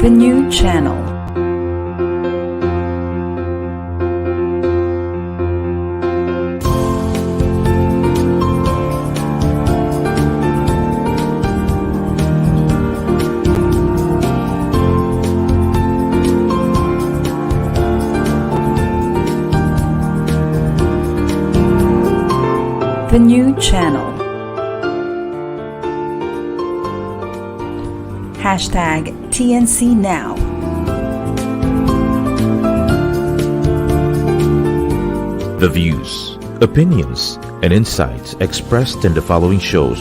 The new channel. The new channel. Hashtag TNC Now. The views, opinions, and insights expressed in the following shows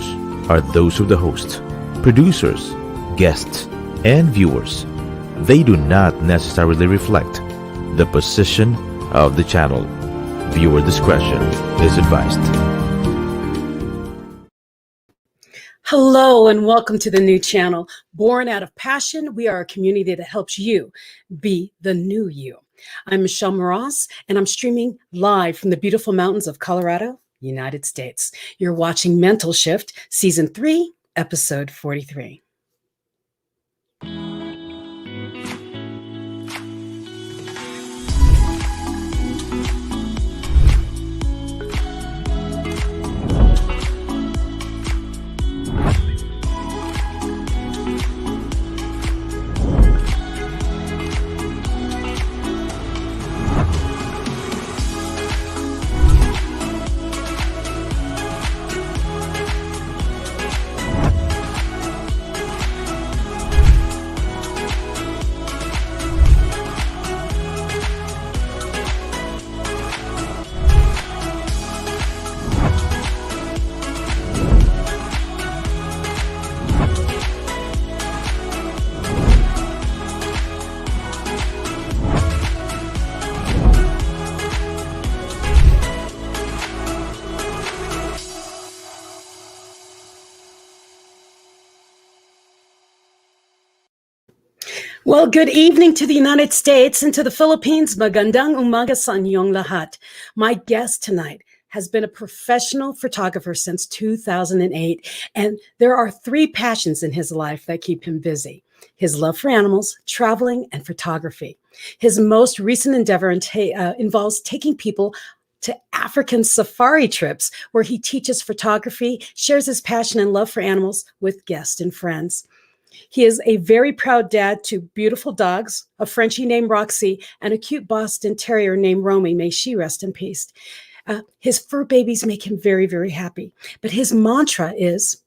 are those of the host, producers, guests, and viewers. They do not necessarily reflect the position of the channel. Viewer discretion is advised. Hello and welcome to the new channel. Born out of passion, we are a community that helps you be the new you. I'm Michelle Mras, and I'm streaming live from the beautiful mountains of Colorado, United States. You're watching Mental Shift, Season 3, Episode 43. Well, good evening to the United States and to the Philippines. Magandang umaga sa inyong lahat. My guest tonight has been a professional photographer since 2008, and there are three passions in his life that keep him busy: his love for animals, traveling, and photography. His most recent endeavor involves taking people to African safari trips where he teaches photography, shares his passion and love for animals with guests and friends. He is a very proud dad to beautiful dogs, a Frenchie named Roxie, and a cute Boston Terrier named Romi. May she rest in peace. His fur babies make him very, very happy. But his mantra is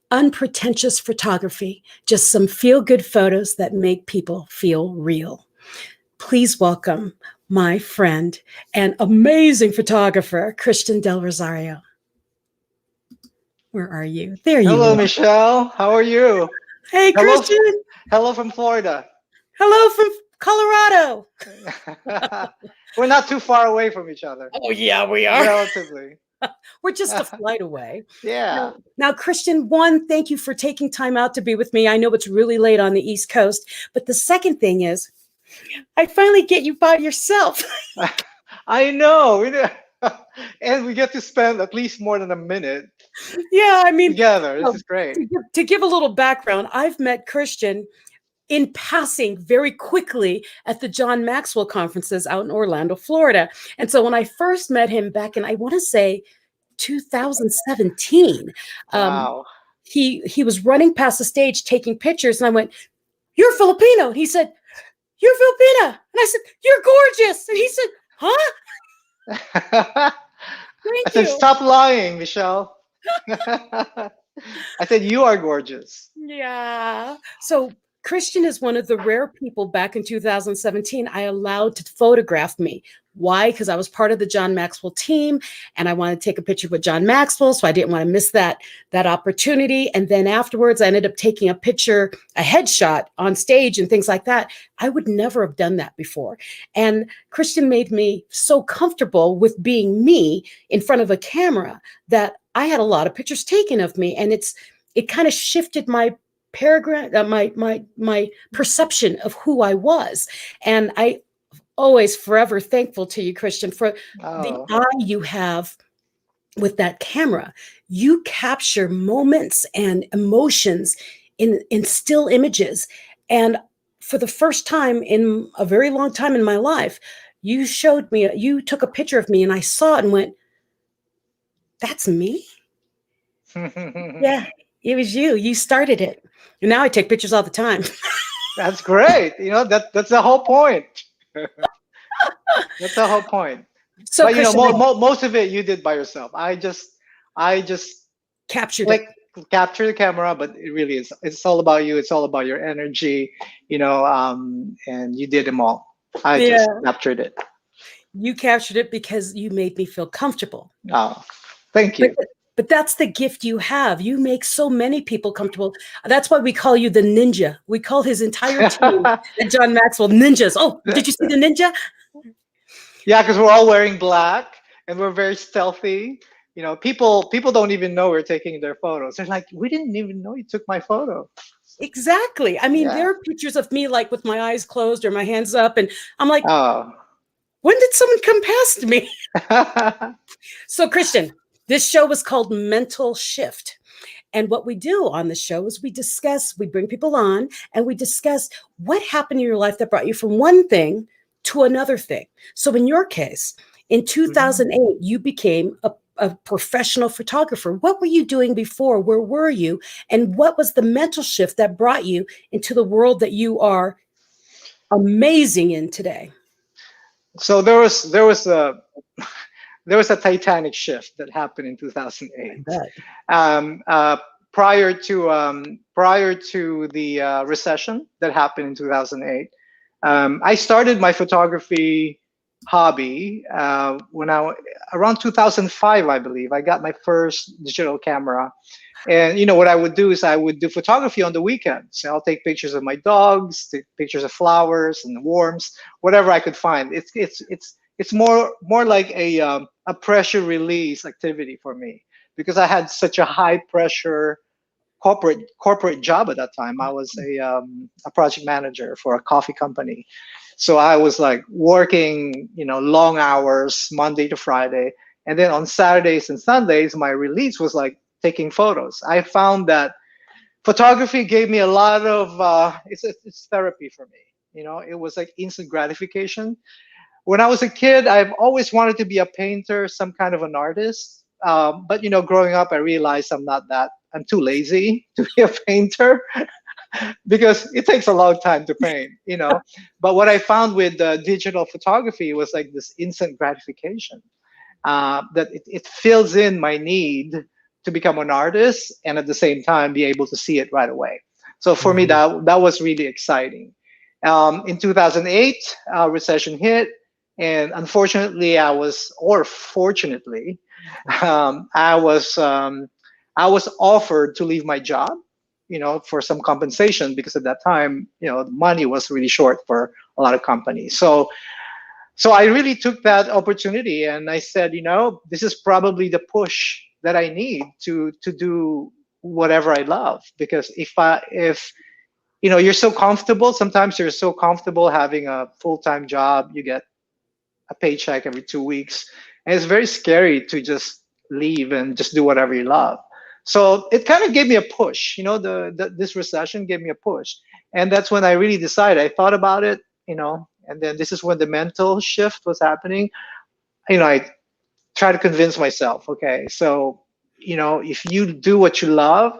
unpretentious photography, just some feel-good photos that make people feel real. Please welcome my friend and amazing photographer, Christian Del Rosario. Where are you? There you are. Hello, Michelle. How are you? Hey, Christian. Hello from Florida. Hello from Colorado. We're not too far away from each other. Oh, yeah, we are. Relatively. We're just a flight away. Yeah. Now, Christian, one, thank you for taking time out to be with me. I know it's really late on the East Coast, but the second thing is, I finally get you by yourself. I know. And we get to spend at least more than a minute. Yeah, I mean, together. This is great. To give a little background, I've met Christian in passing very quickly at the John Maxwell conferences out in Orlando, Florida. And so when I first met him back in, I want to say 2017, Wow. He was running past the stage taking pictures, and I went, "You're Filipino." And he said, "You're Filipina." And I said, "You're gorgeous." And he said, "Huh?" I said, "Stop lying, Michelle." I said, "You are gorgeous." Yeah. So Christian is one of the rare people back in 2017 I allowed to photograph me. Why? Because I was part of the John Maxwell team and I wanted to take a picture with John Maxwell. So I didn't want to miss that opportunity. And then afterwards, I ended up taking a picture, a headshot on stage and things like that. I would never have done that before. And Christian made me so comfortable with being me in front of a camera that I had a lot of pictures taken of me. And it kind of shifted my my perception of who I was. And I always forever thankful to you, Christian, for the eye you have with that camera. You capture moments and emotions in still images. And for the first time in a very long time in my life, you showed me, you took a picture of me and I saw it and went, that's me? Yeah, it was you. You started it. And now I take pictures all the time. That's great. That's the whole point. That's the whole point. So, But Christian, I most of it you did by yourself. I just captured it. like capture the camera, but it really is. It's all about you. It's all about your energy. And you did them all. I Yeah. just captured it. You captured it because you made me feel comfortable. Oh, thank But you. but that's the gift you have. You make so many people comfortable. That's why we call you the ninja. We call his entire team at John Maxwell ninjas. Oh, did you see the ninja? Yeah, because we're all wearing black and we're very stealthy. People don't even know we're taking their photos. They're like, we didn't even know you took my photo. Exactly. I mean, Yeah. there are pictures of me like with my eyes closed or my hands up, and I'm like, Oh. when did someone come past me? So, Christian, this show was called Mental Shift. And what we do on the show is we bring people on and we discuss what happened in your life that brought you from one thing to another thing. So in your case, in 2008, you became a professional photographer. What were you doing before? Where were you? And what was the mental shift that brought you into the world that you are amazing in today? So there was a Titanic shift that happened in 2008. Um, uh, prior to the recession that happened in 2008, I started my photography hobby when around 2005, I believe. I got my first digital camera, and what I would do is I would do photography on the weekends. I'll take pictures of my dogs, take pictures of flowers and worms, whatever I could find. It's more like a pressure release activity for me, because I had such a high pressure corporate job at that time. I was a project manager for a coffee company, so I was like working long hours Monday to Friday, and then on Saturdays and Sundays my release was like taking photos. I found that photography gave me a lot of it's therapy for me. It was like instant gratification. When I was a kid, I've always wanted to be a painter, some kind of an artist. But growing up, I realized I'm not that. I'm too lazy to be a painter because it takes a long time to paint. But what I found with digital photography was like this instant gratification, that it fills in my need to become an artist and at the same time be able to see it right away. So for me, that was really exciting. In 2008, recession hit, and unfortunately, or fortunately, I was offered to leave my job, for some compensation, because at that time, money was really short for a lot of companies. So I really took that opportunity, and I said, this is probably the push that I need to do whatever I love. Because if you're so comfortable, sometimes you're so comfortable having a full-time job, you get a paycheck every 2 weeks, and it's very scary to just leave and just do whatever you love. So it kind of gave me a push. This recession gave me a push, and that's when I really decided. I thought about it, and then this is when the mental shift was happening. I try to convince myself, okay, so if you do what you love,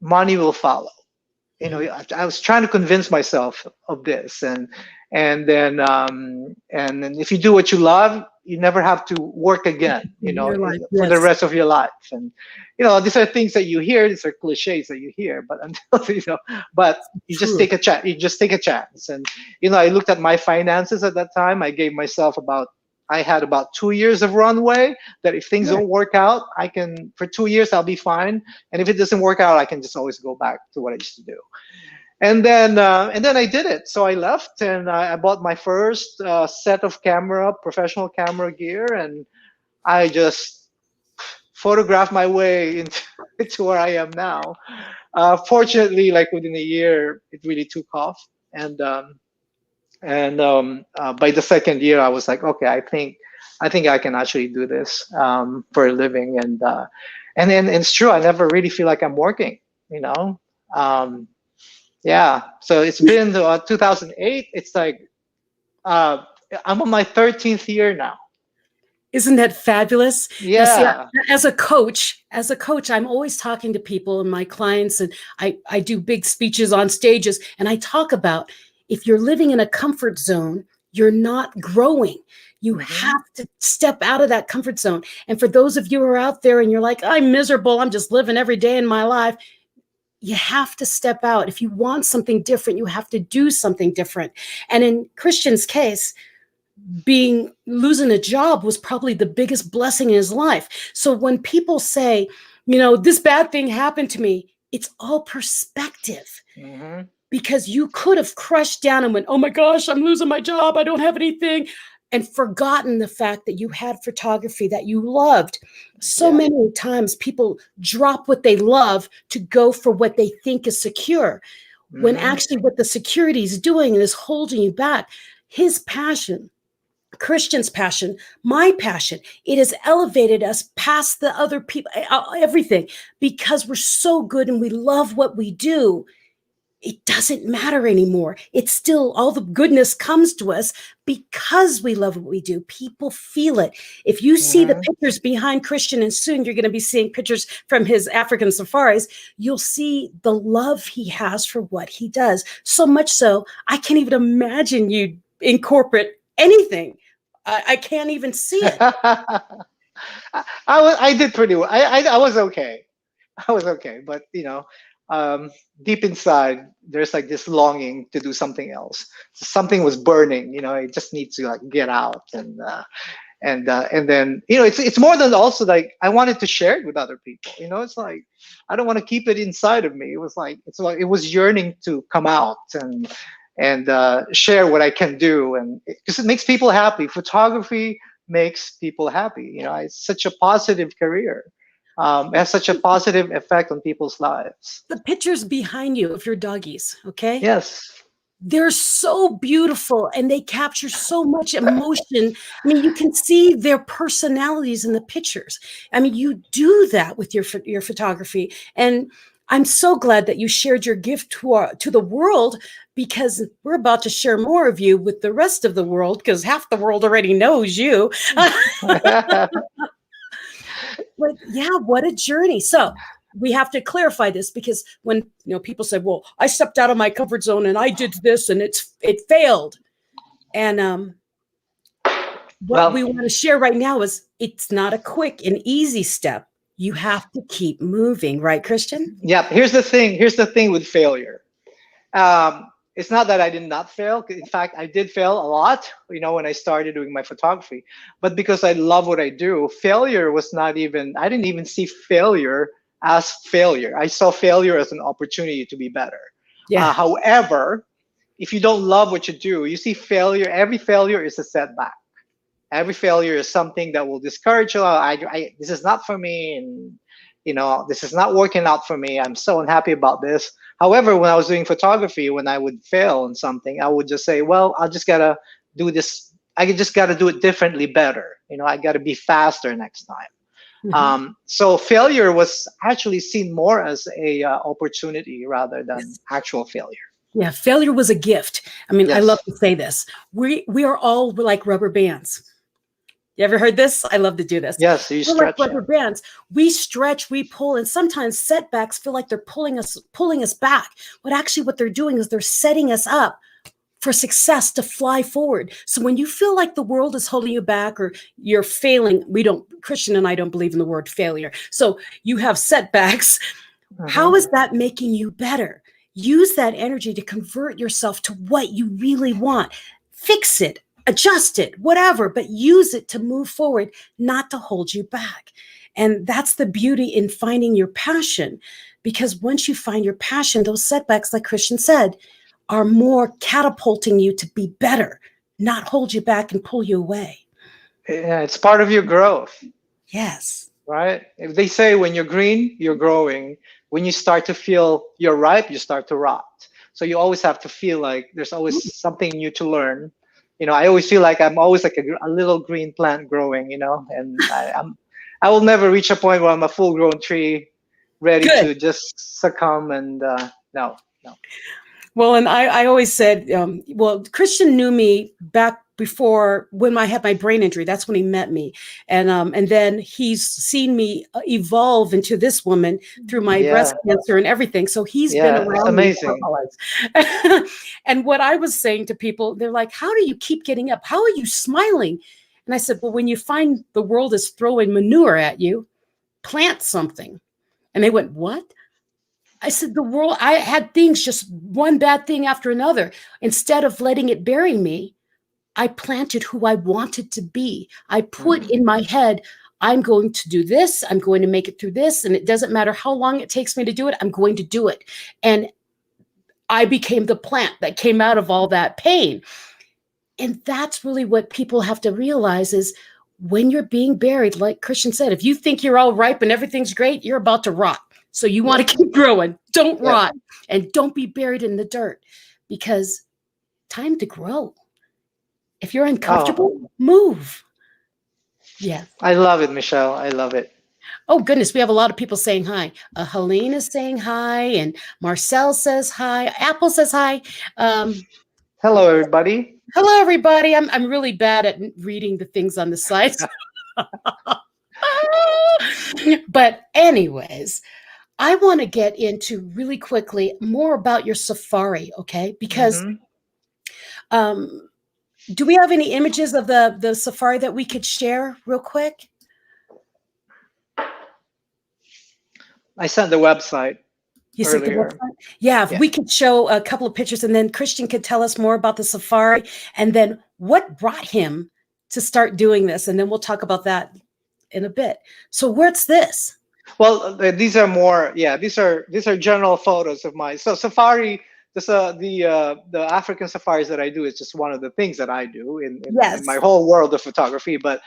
money will follow. I was trying to convince myself of this, and then if you do what you love, you never have to work again, Your life, for the yes. rest of your life. And these are things that you hear, these are cliches that you hear, but until but you just True. take a chance. You just take a chance, and I looked at my finances at that time. I gave myself I had about 2 years of runway, that if things don't work out, for 2 years, I'll be fine. And if it doesn't work out, I can just always go back to what I used to do. And then I did it. So I left, and I bought my first set of professional camera gear, and I just photographed my way into where I am now. Fortunately, like within a year, it really took off. And by the second year, I was like, okay, I think I can actually do this for a living. And then it's true, I never really feel like I'm working. Yeah. So it's been 2008. It's like uh, I'm on my 13th year now. Isn't that fabulous? Now, see, Yeah. as a coach, I'm always talking to people and my clients, and I do big speeches on stages, and I talk about if you're living in a comfort zone, you're not growing. You Hmm. have to step out of that comfort zone. And for those of you who are out there and you're like, I'm miserable, I'm just living every day in my life, you have to step out. If you want something different, you have to do something different. And in Christian's case, being losing a job was probably the biggest blessing in his life. So when people say, this bad thing happened to me, it's all perspective, Hmm. because you could have crushed down and went, oh my gosh, I'm losing my job, I don't have anything, and forgotten the fact that you had photography that you loved. So Yeah. many times people drop what they love to go for what they think is secure, when Hmm. actually what the security is doing is holding you back. His passion, Christian's passion, my passion, it has elevated us past the other people, everything, because we're so good and we love what we do. It doesn't matter anymore. It's still, all the goodness comes to us because we love what we do. People feel it. If you see the Hmm. pictures behind Christian, and soon you're going to be seeing pictures from his African safaris, you'll see the love he has for what he does. So much so, I can't even imagine you in corporate anything. I can't even see it. I did pretty well. I was okay. I was okay, but um, deep inside, there's like this longing to do something else. So something was burning. It just needs to like get out, and then it's more than also like I wanted to share it with other people. It's like I don't want to keep it inside of me. It's like it was yearning to come out and share what I can do, and because it makes people happy. Photography makes people happy. It's such a positive career. It has such a positive effect on people's lives. The pictures behind you of your doggies, okay? Yes. They're so beautiful and they capture so much emotion. I mean, you can see their personalities in the pictures. I mean, you do that with your photography, and I'm so glad that you shared your gift to the world, because we're about to share more of you with the rest of the world, because half the world already knows you. But yeah, what a journey. So we have to clarify this, because when people say, well, I stepped out of my comfort zone and I did this and it failed. And what Well, we want to share right now is it's not a quick and easy step. You have to keep moving, right, Christian? yeah. Here's the thing with failure. It's not that I did not fail. In fact, I did fail a lot, when I started doing my photography. But because I love what I do, failure was not even, I didn't even see failure as failure. I saw failure as an opportunity to be better. Yeah. However, if you don't love what you do, you see failure, every failure is a setback. Every failure is something that will discourage you. This is not for me, and this is not working out for me. I'm so unhappy about this. However, when I was doing photography, when I would fail on something, I would just say, well, I just gotta do this. I just gotta do it differently, better. I gotta be faster next time. Mhm. So failure was actually seen more as a opportunity rather than Yes. actual failure. Yeah, failure was a gift. I mean, I love Yes. to say this. We are all like rubber bands. You ever heard this? I love to do this. Yes, you We're like stretch. rubber Yeah. bands. We stretch, we pull, and sometimes setbacks feel like they're pulling us back. But actually, what they're doing is they're setting us up for success to fly forward. So when you feel like the world is holding you back or you're failing, Christian and I don't believe in the word failure. So you have setbacks. How Mhm. is that making you better? Use that energy to convert yourself to what you really want. Fix it, adjust it, whatever, but use it to move forward, not to hold you back. And that's the beauty in finding your passion, because once you find your passion, those setbacks, like Christian said, are more catapulting you to be better, not hold you back and pull you away. Yeah, it's part of your growth. Yes. Right? If they say when you're green, you're growing. When you start to feel you're ripe, you start to rot. So you always have to feel like there's always something new to learn. I always feel like I'm always like a little green plant growing. And I will never reach a point where I'm a full-grown tree, ready Good. to just succumb. And no, no. Well, and I always said, well, Christian knew me back before when I had my brain injury. That's when he met me, and then he's seen me evolve into this woman through my breast Yeah, cancer and everything. So he's been yeah, it's around me for amazing. all life. And what I was saying to people, they're like, "How do you keep getting up? How are you smiling?" And I said, "Well, when you find the world is throwing manure at you, plant something." And they went, "What?" I said, the world, I had things, just one bad thing after another. Instead of letting it bury me, I planted who I wanted to be. I put Mhm. in my head, I'm going to do this. I'm going to make it through this. And it doesn't matter how long it takes me to do it. I'm going to do it. And I became the plant that came out of all that pain. And that's really what people have to realize is when you're being buried, like Christian said, if you think you're all ripe and everything's great, you're about to rot. So you want Yep, to keep growing. Don't yep. rot and don't be buried in the dirt because time to grow. If you're Oh, uncomfortable, move. Yes. I love it, Michelle. I love it. Oh, goodness. We have a lot of people saying hi. Helene is saying hi, and Marcel says hi. Apple says hi. Um, Hello, everybody. Hello, everybody. I'm really bad at reading the things on the sites. But anyways, I want to get into really quickly more about your safari, okay? Because Hmm. um, do we have any images of the safari that we could share real quick? I sent the website You sent the earlier. website? Yeah, if Yeah. we could show a couple of pictures and then Christian could tell us more about the safari and then what brought him to start doing this. And then we'll talk about that in a bit. So what's this? Well, these are more. Yeah, these are general photos of mine. So safari. The African safaris that I do is just one of the things that I do in my Yes. whole world of photography. But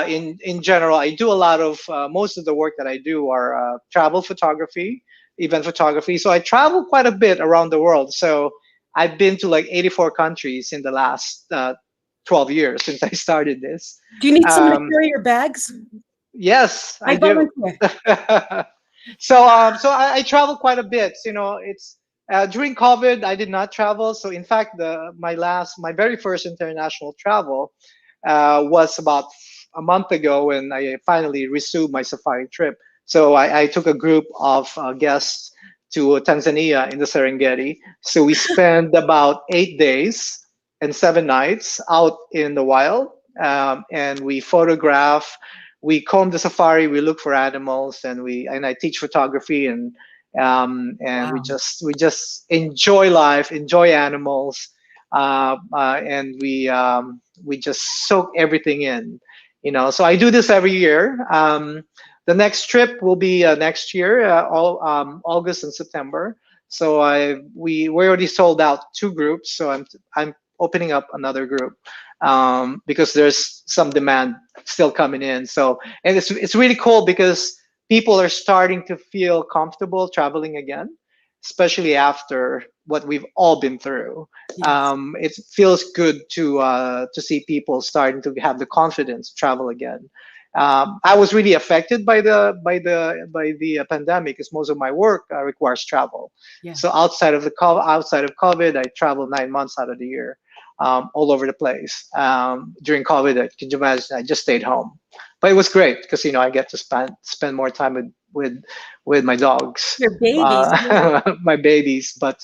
in general, I do a lot of most of the work that I do are travel photography, event photography. So I travel quite a bit around the world. So I've been to like 84 countries in the last 12 years since I started this. Do you need someone to Um, carry your bags? yes, I I do. volunteer. So I travel quite a bit. You know, it's during COVID I did not travel. So in fact, my very first international travel was about a month ago when I finally resumed my safari trip. So I took a group of guests to Tanzania in the Serengeti. So we spent about 8 days and 7 nights out in the wild, and we photograph, we comb the safari, we look for animals, and I teach photography, and we Wow. just enjoy life, enjoy animals, and we just soak everything in, you know. So I do this every year. The next trip will be next year, all August and September. So we already sold out two groups, so I'm opening up another group because there's some demand still coming in. So, and it's really cool because people are starting to feel comfortable traveling again, especially after what we've all been through. Yes. It feels good to see people starting to have the confidence to travel again. I was really affected by the pandemic because most of my work requires travel. Yeah. So outside of COVID, I traveled 9 months out of the year, all over the place. During COVID, could you imagine? I just stayed home, but it was great because I get to spend more time with my dogs, Your babies. my babies. But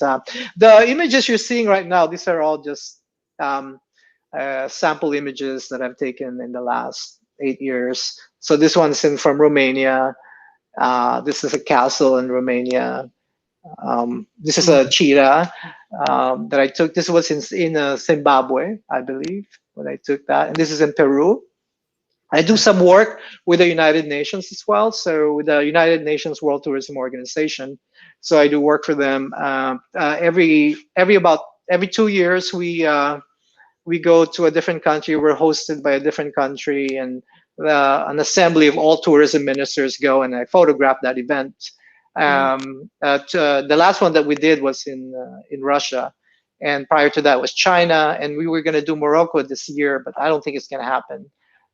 the images you're seeing right now, these are all just um, sample images that I've taken in the last 8 years. So this one's from Romania. This is a castle in Romania. This is a cheetah that I took. This was in Zimbabwe, I believe, when I took that. And this is in Peru. I do some work with the United Nations as well. So with the United Nations World Tourism Organization. So I do work for them. Every 2 years, we go to a different country. We're hosted by a different country, and an assembly of all tourism ministers go, and I photograph that event. The last one that we did was in Russia, and prior to that was China, and we were going to do Morocco this year, but I don't think it's going to happen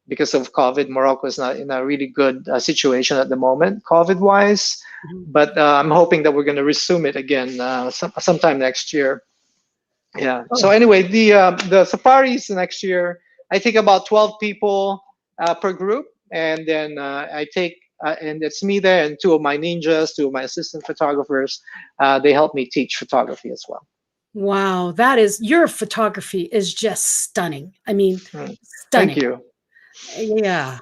because of COVID. Morocco is not in a really good situation at the moment, COVID-wise. Mhm. But I'm hoping that we're going to resume it again sometime next year. Yeah. So Oh, anyway, the safaris next year, I think about 12 people per group, and then I take and it's me there and two of my ninjas, two of my assistant photographers. They help me teach photography as well. wow. Your photography is just stunning. I mean, Hmm. Thank stunning. you. Yeah.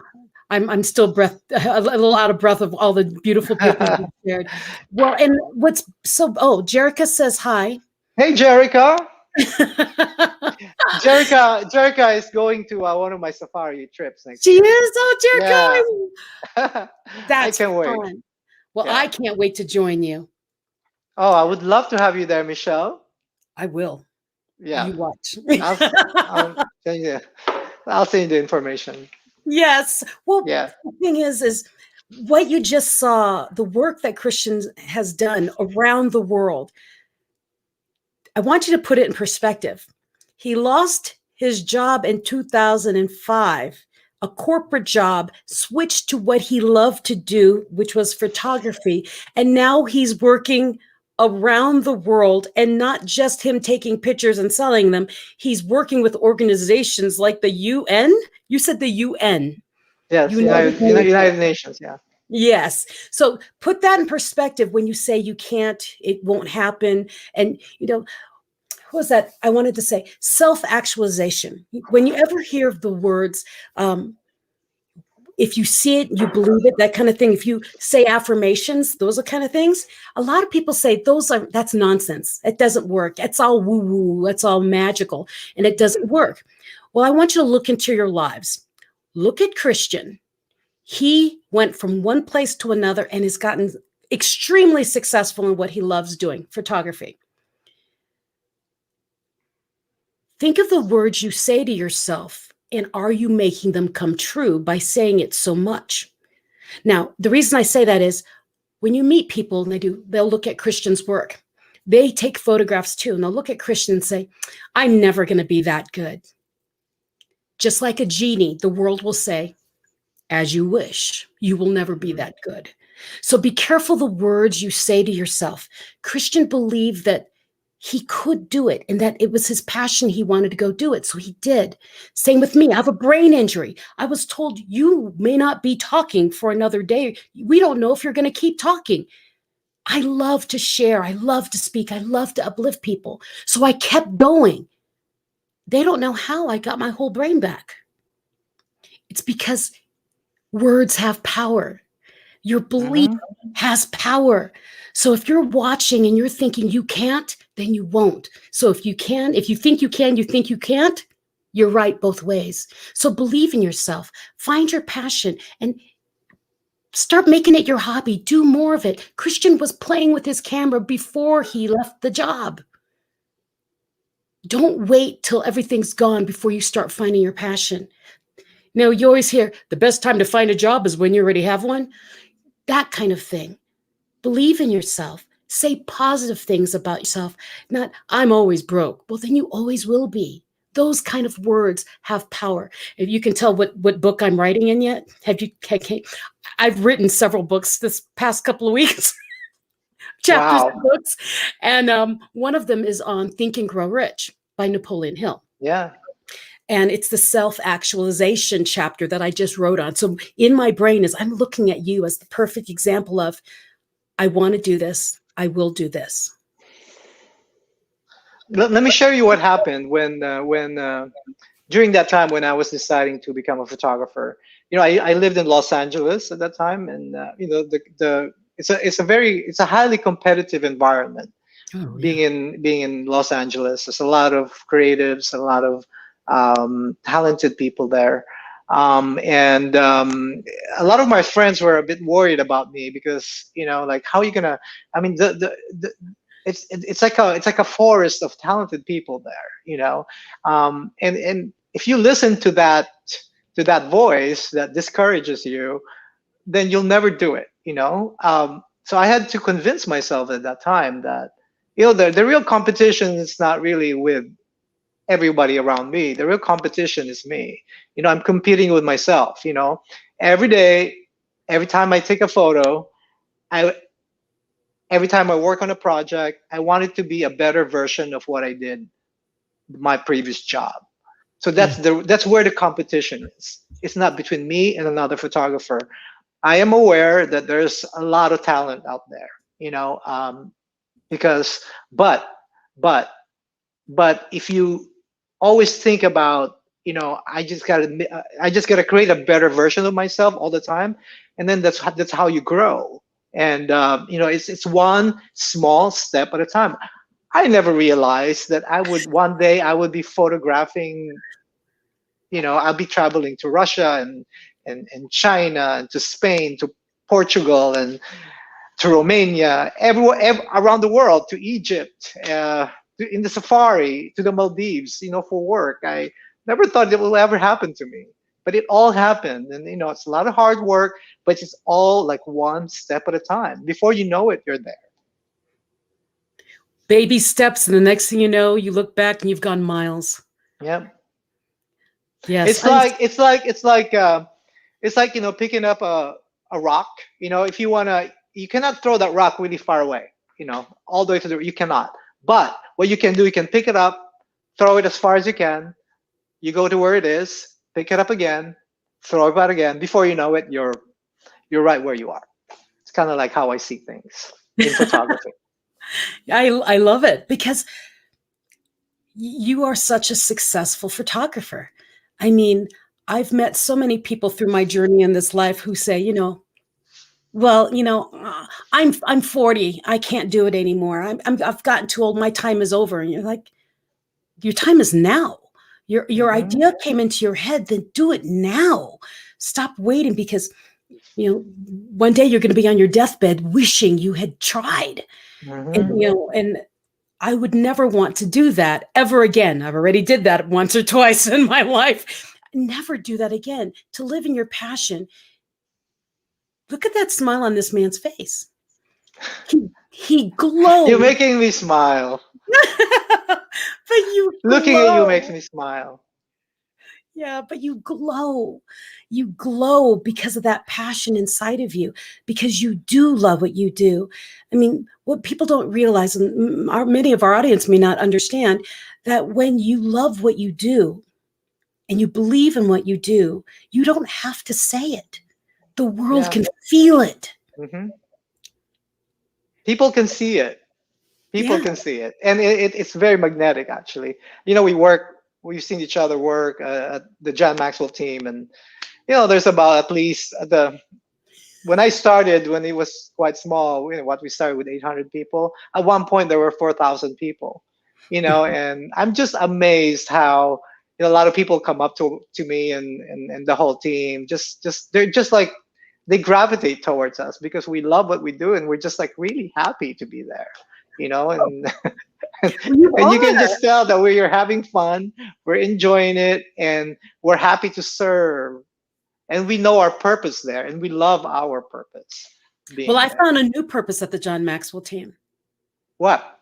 I'm still a little out of breath of all the beautiful pictures you shared. Well, and Jerica says hi. Hey, Jerica. Jerica is going to one of my safari trips next She year. is. Oh, Yeah. Jerica. I That's can't wait. fun. Well, I Yeah. can't wait to join you. Oh, I would love to have you there, Michelle. I will. Yeah. You watch. I'll I'll send you I'll send you the information. Yes. Well, Yeah. the thing is what you just saw, the work that Christians has done around the world. I want you to put it in perspective. He lost his job in 2005, a corporate job, switched to what he loved to do, which was photography. And now he's working around the world, and not just him taking pictures and selling them. He's working with organizations like the UN. You said the UN. Yes, United United Nations. Nations, yeah. Yes. So put that in perspective when you say you can't, it won't happen. And, what was that? I wanted to say self-actualization. When you ever hear of the words, if you see it, you believe it, that kind of thing. If you say affirmations, those are kind of things. A lot of people say that's nonsense. It doesn't work. It's all woo-woo. It's all magical, and it doesn't work. Well, I want you to look into your lives. Look at Christian. He went from one place to another and has gotten extremely successful in what he loves doing, photography. Think of the words you say to yourself, and are you making them come true by saying it so much? Now, the reason I say that is when you meet people and they'll look at Christian's work. They take photographs too, and they'll look at Christian and say, I'm never going to be that good. Just like a genie, the world will say, as you wish, you will never be that good. So be careful the words you say to yourself. Christian believed that he could do it and that it was his passion. He wanted to go do it. So he did. Same with me. I have a brain injury. I was told you may not be talking for another day. We don't know if you're going to keep talking. I love to share. I love to speak. I love to uplift people. So I kept going. They don't know how I got my whole brain back. It's because words have power. Your belief Hmm. has power. So if you're watching and you're thinking you can't, then you won't. So if you think you can, you think you can't, you're right both ways. So believe in yourself, find your passion, and start making it your hobby. Do more of it. Christian was playing with his camera before he left the job. Don't wait till everything's gone before you start finding your passion. You always hear the best time to find a job is when you already have one. That kind of thing. Believe in yourself. Say positive things about yourself. Not, I'm always broke. Well, then you always will be. Those kind of words have power. If you can tell what book I'm writing in yet, I've written several books this past couple of weeks, chapters of Wow. books. And one of them is on Think and Grow Rich by Napoleon Hill. Yeah. And it's the self-actualization chapter that I just wrote on. So in my brain is I'm looking at you as the perfect example of, I want to do this. I will do this. Let me share you what happened when during that time when I was deciding to become a photographer. I lived in Los Angeles at that time, and it's a highly competitive environment. Oh, Being in Los Angeles, there's a lot of creatives, a lot of talented people there, and a lot of my friends were a bit worried about me because like how are you gonna? I mean, it's like a forest of talented people there, and if you listen to that voice that discourages you, then you'll never do it, so I had to convince myself at that time that the real competition is not really with everybody around me. The real competition is me. I'm competing with myself. Every day, every time I take a photo, I every time I work on a project, I want it to be a better version of what I did my previous job. So that's where the competition is. It's not between me and another photographer. I am aware that there's a lot of talent out there, because but but but if you always think about, I just gotta create a better version of myself all the time, and then that's how you grow. And it's one small step at a time. I never realized that one day I would be photographing. I'll be traveling to Russia and China and to Spain, to Portugal, and to Romania, everywhere, around the world, to Egypt, in the safari, to the Maldives, for work. I never thought it will ever happen to me, but it all happened. And, it's a lot of hard work, but it's all like one step at a time. Before you know it, you're there. Baby steps, and the next thing you know, you look back and you've gone miles. Yeah. Yes. It's like picking up a rock. If you cannot throw that rock really far away. All the way you cannot. But what you can do, you can pick it up, throw it as far as you can. You go to where it is, pick it up again, throw it back again. Before you know it, you're right where you are. It's kind of like how I see things in photography. I love it, because you are such a successful photographer. I mean, I've met so many people through my journey in this life who say, well, I'm 40. I can't do it anymore. I've gotten too old. My time is over. And you're like, your time is now. Your idea came into your head. Then do it now. Stop waiting, because one day you're going to be on your deathbed wishing you had tried. And I would never want to do that ever again. I've already did that once or twice in my life. Never do that again. To live in your passion. Look at that smile on this man's face. He glows. You're making me smile. But you looking at you makes me smile. Yeah, but you glow. You glow because of that passion inside of you, because you do love what you do. I mean, what people don't realize, and many of our audience may not understand, that when you love what you do and you believe in what you do, you don't have to say it. The world can feel it. People can see it. People can see it. And it's very magnetic, actually. We've seen each other work at the John Maxwell team. And, there's about at least when I started, when it was quite small, we started with 800 people. At one point, there were 4,000 people, and I'm just amazed how, a lot of people come up to me and the whole team, they're just like, they gravitate towards us because we love what we do. And we're just like really happy to be there, and and you can just tell that we're having fun, we're enjoying it, and we're happy to serve. And we know our purpose there, and we love our purpose. Well, I found a new purpose at the John Maxwell team. What?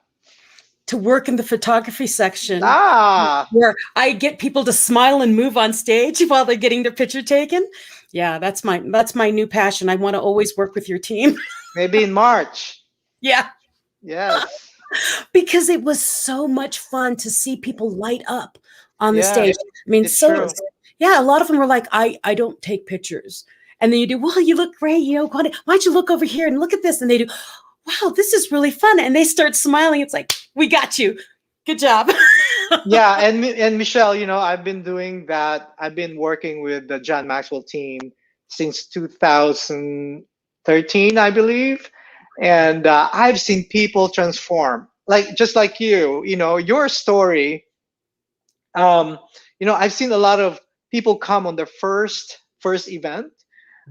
To work in the photography section, where I get people to smile and move on stage while they're getting their picture taken. Yeah, that's my new passion. I want to always work with your team. Maybe in March. Yeah. Yes. Because it was so much fun to see people light up on the stage. I mean, true. Yeah, a lot of them were like, I don't take pictures. And then you do, well, you look great. Why don't you look over here and look at this? And they do, wow, this is really fun. And they start smiling. It's like, we got you. Good job. Yeah. And Michelle, I've been doing that. I've been working with the John Maxwell team since 2013, I believe. And I've seen people transform, just like you, your story. I've seen a lot of people come on their first event.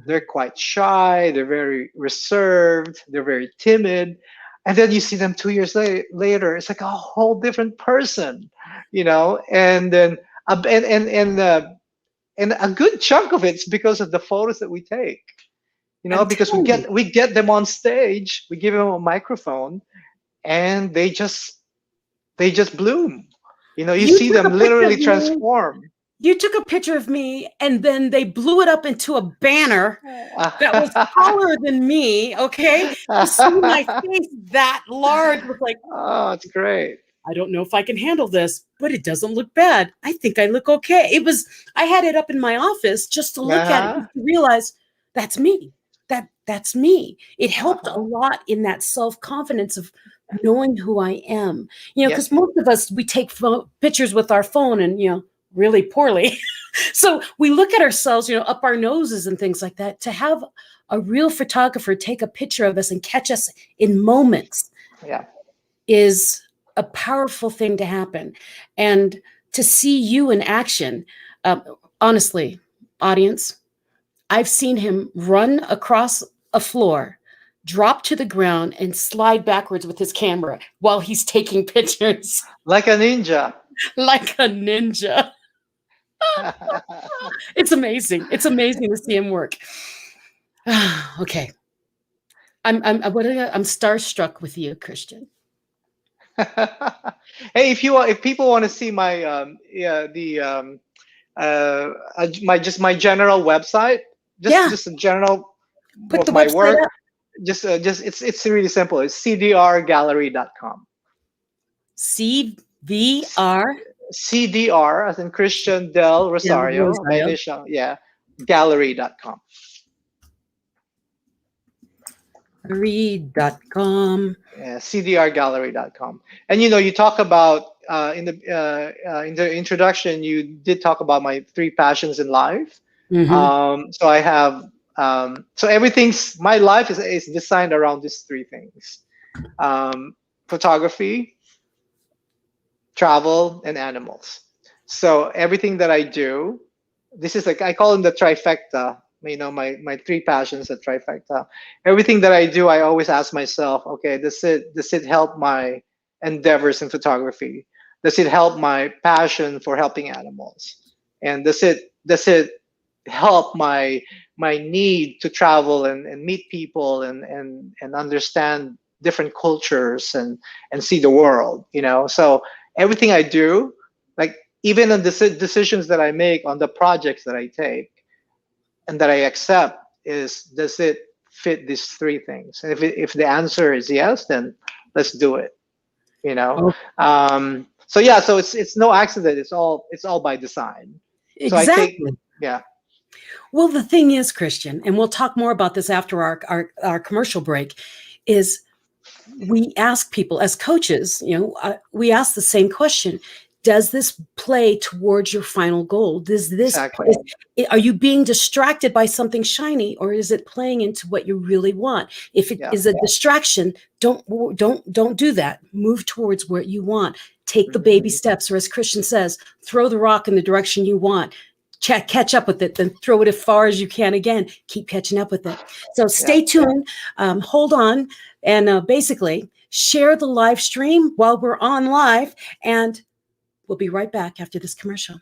They're quite shy. They're very reserved. They're very timid. And then you see them 2 years later. It's like a whole different person, and then and a good chunk of it's because of the photos that we take. Because we get them on stage, we give them a microphone, and they just bloom. You You see took a them picture literally of me. transform. You took a picture of me, and then they blew it up into a banner that was taller than me. Okay, to see my face that large was like, Oh, it's great. I don't know if I can handle this, but it doesn't look bad. I think I look okay. I had it up in my office just to look at it, just to realize that's me. That's me. It helped a lot in that self-confidence of knowing who I am. Because most of us, we take pictures with our phone and, really poorly. So we look at ourselves, up our noses and things like that. To have a real photographer take a picture of us and catch us in moments is a powerful thing to happen. And to see you in action, honestly, audience, I've seen him run across a floor, drop to the ground, and slide backwards with his camera while he's taking pictures. Like a ninja. Like a ninja. It's amazing. It's amazing to see him work. Okay. I'm starstruck with you, Christian. Hey, if people want to see my my general website, just a general Put of the my website work, up. just it's really simple. It's cdrgallery.com. CVR. CDR as in Christian Del Rosario, Rosario. my initial, gallery.com. Gallery.com. Yeah, cdrgallery.com. And you talk about in the introduction, you did talk about my 3 passions in life. So I have so my life is designed around these 3 things: photography, travel, and animals. So everything that I do, this is I call them the trifecta. My 3 passions, the trifecta. Everything that I do, I always ask myself, okay, does it help my endeavors in photography? Does it help my passion for helping animals? And does it help my need to travel and meet people and understand different cultures and see the world? So everything I do, like even on the decisions that I make on the projects that I take and that I accept, does it fit these 3 things? And if the answer is yes, then let's do it. So it's no accident. It's all by design. Exactly. So I think, Well, the thing is, Christian, and we'll talk more about this after our commercial break, is we ask people as coaches, we ask the same question. Does this play towards your final goal? Are you being distracted by something shiny, or is it playing into what you really want? If it is a distraction, don't do that. Move towards what you want. Take the baby steps, or as Christian says, throw the rock in the direction you want. Catch up with it, then throw it as far as you can again. Keep catching up with it. So stay tuned. Hold on, and basically share the live stream while we're on live, and we'll be right back after this commercial.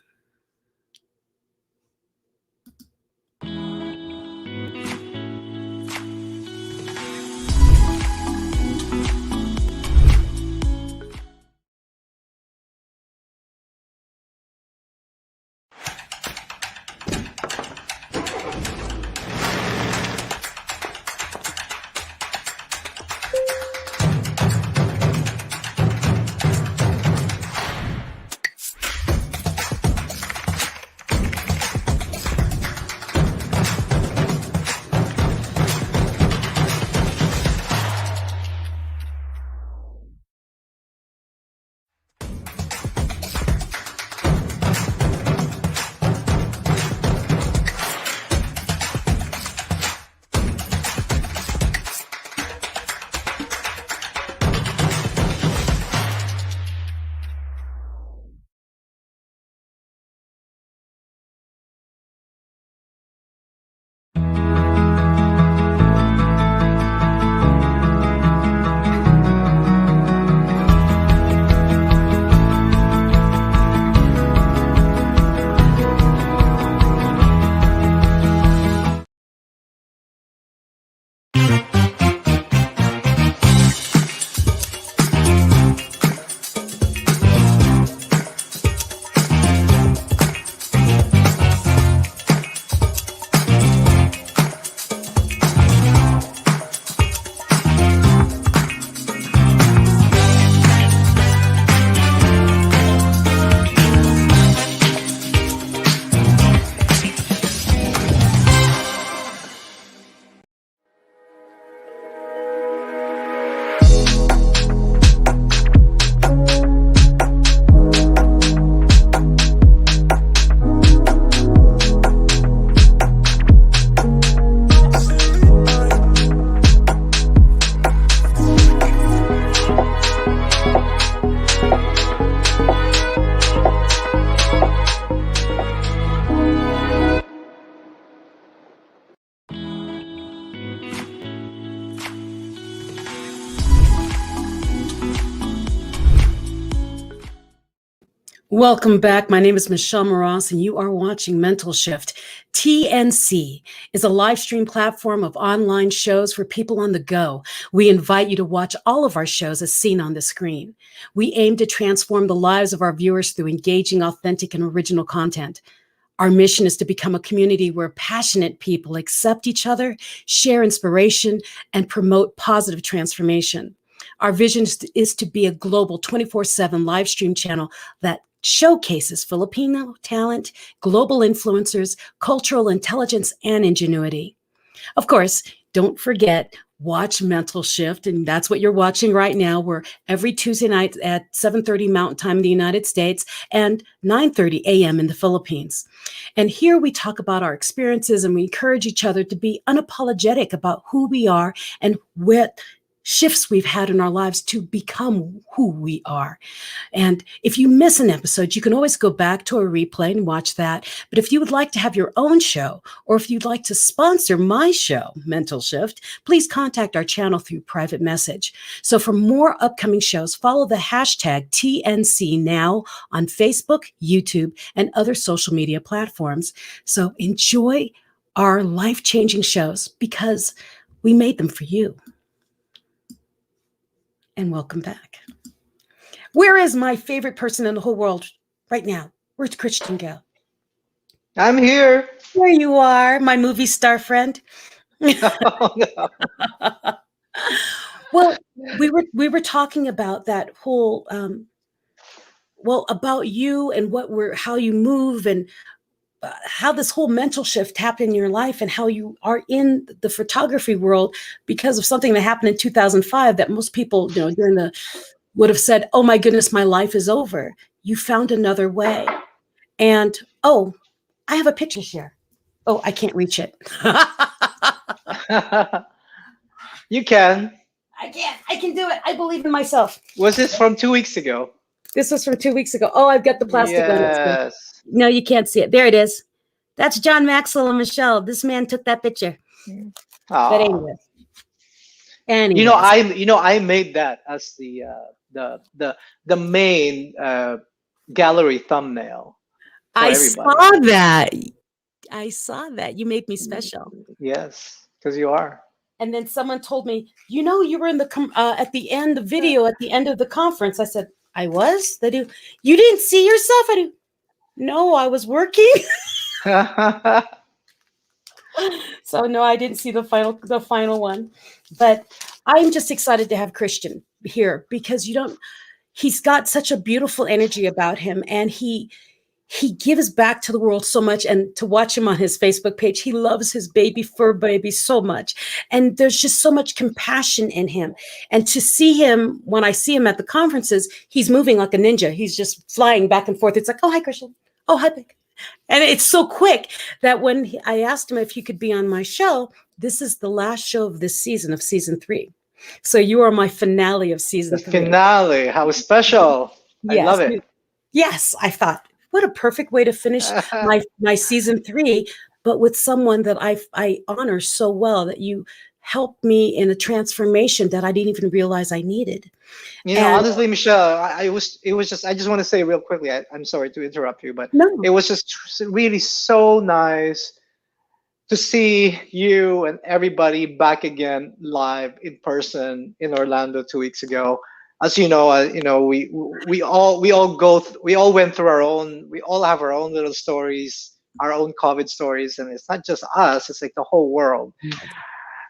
Welcome back. My name is Michelle Mras, and you are watching Mental Shift. TNC is a live stream platform of online shows for people on the go. We invite you to watch all of our shows as seen on the screen. We aim to transform the lives of our viewers through engaging, authentic, and original content. Our mission is to become a community where passionate people accept each other, share inspiration, and promote positive transformation. Our vision is to be a global 24/7 live stream channel that showcases Filipino talent, global influencers, cultural intelligence, and ingenuity. Of course, don't forget, watch Mental Shift, and that's what you're watching right now. We're every Tuesday night at 7:30 Mountain Time in the United States and 9:30 a.m. in the Philippines. And here we talk about our experiences, and we encourage each other to be unapologetic about who we are and what shifts we've had in our lives to become who we are. And if you miss an episode, you can always go back to a replay and watch that. But if you would like to have your own show, or if you'd like to sponsor my show, Mental Shift, please contact our channel through private message. So for more upcoming shows, follow the hashtag TNC Now on Facebook, YouTube, and other social media platforms. So enjoy our life-changing shows because we made them for you. And welcome back. Where is my favorite person in the whole world right now? Where's Christian go? I'm here. There you are, my movie star friend. Oh, no. Well, we were talking about that whole about you and how you move and how this whole mental shift happened in your life and how you are in the photography world because of something that happened in 2005 that most people, would have said, "Oh my goodness, my life is over." You found another way. And I have a picture share. Oh, I can't reach it. You can. I can do it. I believe in myself. Was this from 2 weeks ago? This was from 2 weeks ago. Oh, I've got the plastic one. Yes. No, you can't see it. There it is. That's John Maxwell and Michelle. This man took that picture. But anyway. I made that as the main gallery thumbnail. I everybody. saw that. You made me special. Yes, because you are. And then someone told me, you were in the at the end of video at the end of the conference. I said, I was. They do. You didn't see yourself. I do. No, I was working. So no, I didn't see the final one. But I'm just excited to have Christian here because he's got such a beautiful energy about him, and he gives back to the world so much. And to watch him on his Facebook page, he loves his fur baby so much. And there's just so much compassion in him. And to see him, when I see him at the conferences, he's moving like a ninja. He's just flying back and forth. It's like, oh, hi, Christian. Oh, hi, Big. And it's so quick that when I asked him if he could be on my show, this is the last show of this season, of season 3. So you are my finale of season 3. Finale. How special. Yes. I love it. Yes, I thought, what a perfect way to finish my season 3, but with someone that I honor so well, that you helped me in a transformation that I didn't even realize I needed. Honestly, Michelle, I just want to say real quickly, I'm sorry to interrupt you, but no. It was just really so nice to see you and everybody back again live in person in Orlando 2 weeks ago. As we all went through we all have our own little stories, our own COVID stories, and it's not just us, it's like the whole world. Mm-hmm.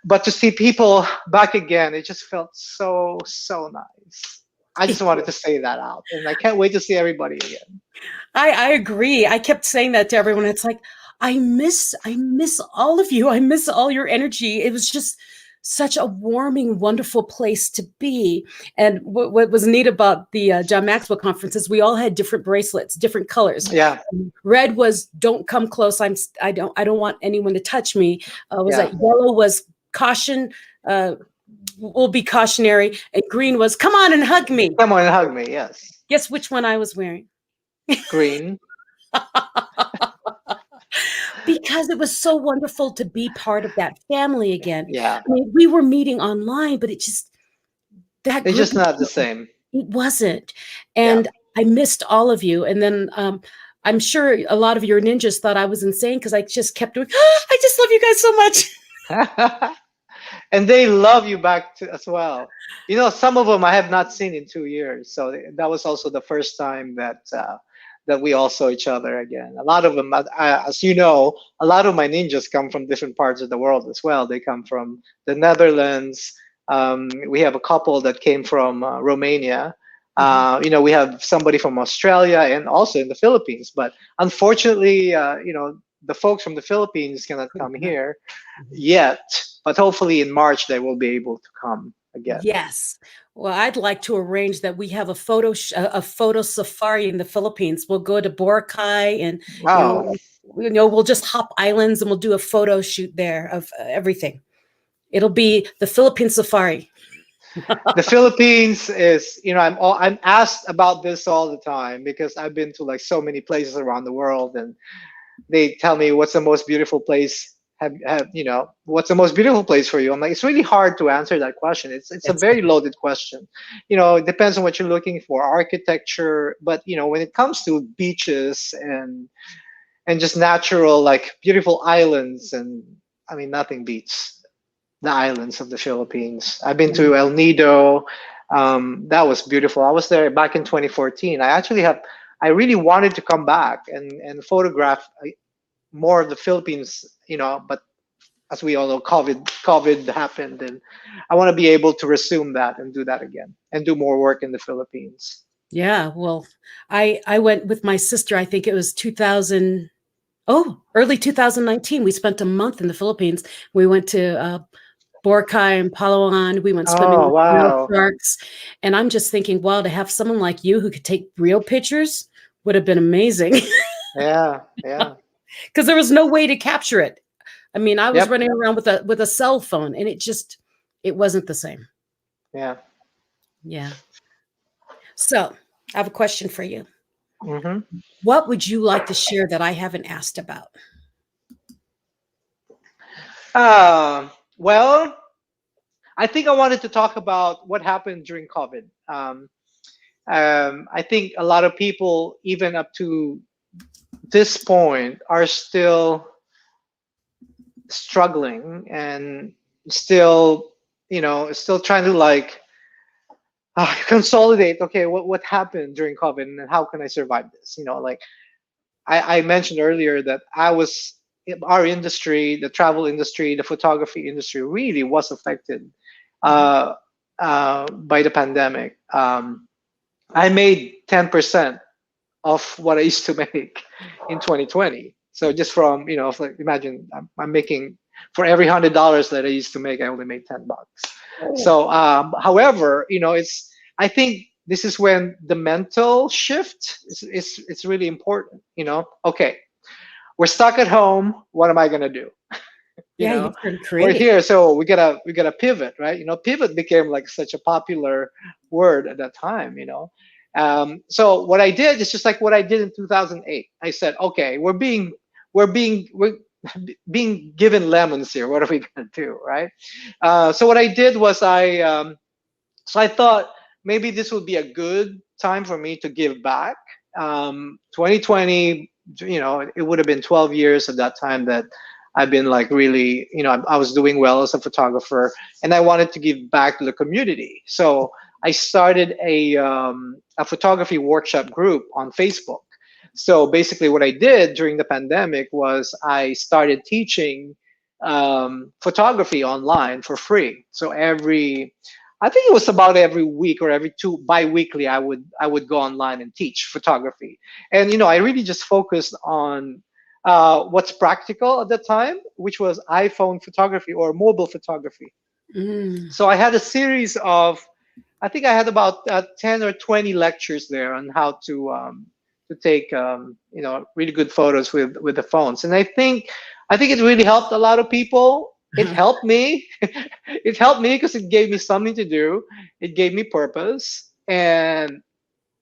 But to see people back again, it just felt so nice. I just wanted to say that out, and I can't wait to see everybody again. I agree. I kept saying that to everyone. It's like, I miss all of you. I miss all your energy. It was just such a warming, wonderful place to be. And what was neat about the John Maxwell conference is we all had different bracelets, different colors. Yeah. Red was "Don't come close. I don't want anyone to touch me." That yellow was "Caution. Will be cautionary," and green was "Come on and hug me." Come on and hug me. Yes. Guess which one I was wearing? Green. Because it was so wonderful to be part of that family again. Yeah. I mean, we were meeting online, but it's just not the same. It wasn't. And I missed all of you. And then I'm sure a lot of your ninjas thought I was insane because I just kept doing, I just love you guys so much. And they love you back as well. Some of them I have not seen in 2 years, so that was also the first time that we all saw each other again. A lot of them, as you know, a lot of my ninjas come from different parts of the world as well. They come from the Netherlands. We have a couple that came from Romania. We have somebody from Australia and also in the Philippines. But unfortunately, the folks from the Philippines cannot come here yet. But hopefully in March they will be able to come again. Yes. Well, I'd like to arrange that we have a photo safari in the Philippines. We'll go to Boracay and Wow. we'll just hop islands and we'll do a photo shoot there of everything. It'll be the Philippine safari. The Philippines is, I'm asked about this all the time because I've been to like so many places around the world, and they tell me what's the most beautiful place. What's the most beautiful place for you? I'm like, it's really hard to answer that question. It's a very loaded question. It depends on what you're looking for, architecture, but when it comes to beaches and just natural, like beautiful islands, and I mean, nothing beats the islands of the Philippines. I've been to El Nido. That was beautiful. I was there back in 2014. I really wanted to come back and photograph more of the Philippines, but as we all know, COVID happened, and I want to be able to resume that and do that again and do more work in the Philippines. Yeah, well, I went with my sister. I think it was early 2019. We spent a month in the Philippines. We went to Boracay and Palawan. We went swimming Oh, with wow. sharks. And I'm just thinking, wow, to have someone like you who could take real pictures would have been amazing. Yeah. Because there was no way to capture it. I mean, I was Yep. running around with a cell phone, and it wasn't the same. Yeah. Yeah. So I have a question for you. Mm-hmm. What would you like to share that I haven't asked about? Well, I think I wanted to talk about what happened during COVID. I think a lot of people, even up to this point, are still struggling and still, still trying to like consolidate. Okay, what happened during COVID, and how can I survive this? Like I mentioned earlier that our industry, the travel industry, the photography industry, really was affected by the pandemic. I made 10% of what I used to make in 2020. So just from, like imagine I'm making, for every $100 that I used to make, I only made $10. So, however, I think this is when the mental shift is really important. Okay, we're stuck at home. What am I gonna do? You turned We're creative. here, so we gotta pivot, right? Pivot became like such a popular word at that time. So what I did is just like what I did in 2008. I said, okay, we're being given lemons here. What are we gonna do, right? So what I did was I thought maybe this would be a good time for me to give back. 2020, it would have been 12 years at that time that I've been like really, I was doing well as a photographer, and I wanted to give back to the community. So I started a photography workshop group on Facebook. So basically what I did during the pandemic was I started teaching photography online for free. So I think it was about every week or every bi-weekly, I would go online and teach photography. And I really just focused on what's practical at the time, which was iPhone photography or mobile photography. So I had a series of, I think I had about 10 or 20 lectures there on how to take really good photos with the phones. And I think it really helped a lot of people. It helped me. It helped me because it gave me something to do. It gave me purpose. And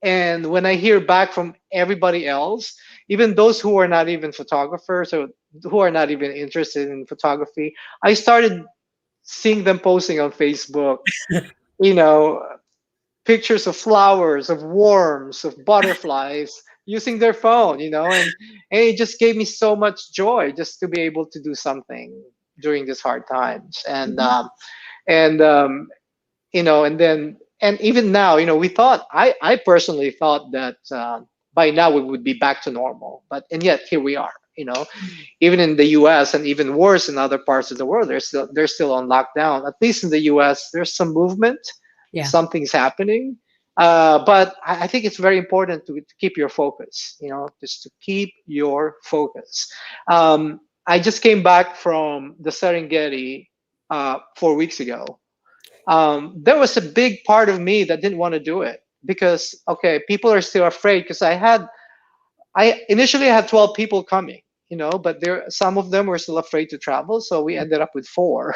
when I hear back from everybody else, even those who are not even photographers or who are not even interested in photography, I started seeing them posting on Facebook, pictures of flowers, of worms, of butterflies using their phone, and it just gave me so much joy just to be able to do something during these hard times. And and even now, I personally thought that by now we would be back to normal, and yet here we are. Even in the U.S. and even worse in other parts of the world, they're still on lockdown. At least in the U.S., there's some movement. Yeah. Something's happening. But I think it's very important to keep your focus. Just to keep your focus. I just came back from the Serengeti 4 weeks ago. There was a big part of me that didn't want to do it because, okay, people are still afraid because I initially had 12 people coming, but some of them were still afraid to travel. So we ended up with 4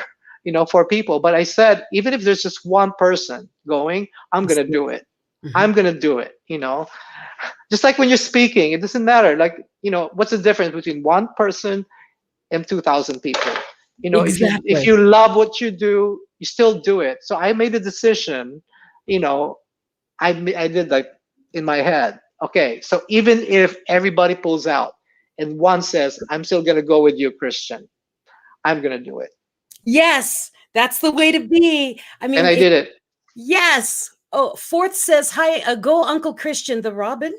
people. But I said, even if there's just one person going, I'm going to do it. I'm going to do it. Just like when you're speaking, it doesn't matter. Like, what's the difference between one person and 2,000 people? Exactly. if you love what you do, you still do it. So I made a decision, I did like in my head, okay, so even if everybody pulls out and one says, I'm still going to go with you, Christian, I'm going to do it. Yes, that's the way to be. I mean, and I did it. Yes. Oh, Fourth says, hi, go Uncle Christian, the Robin.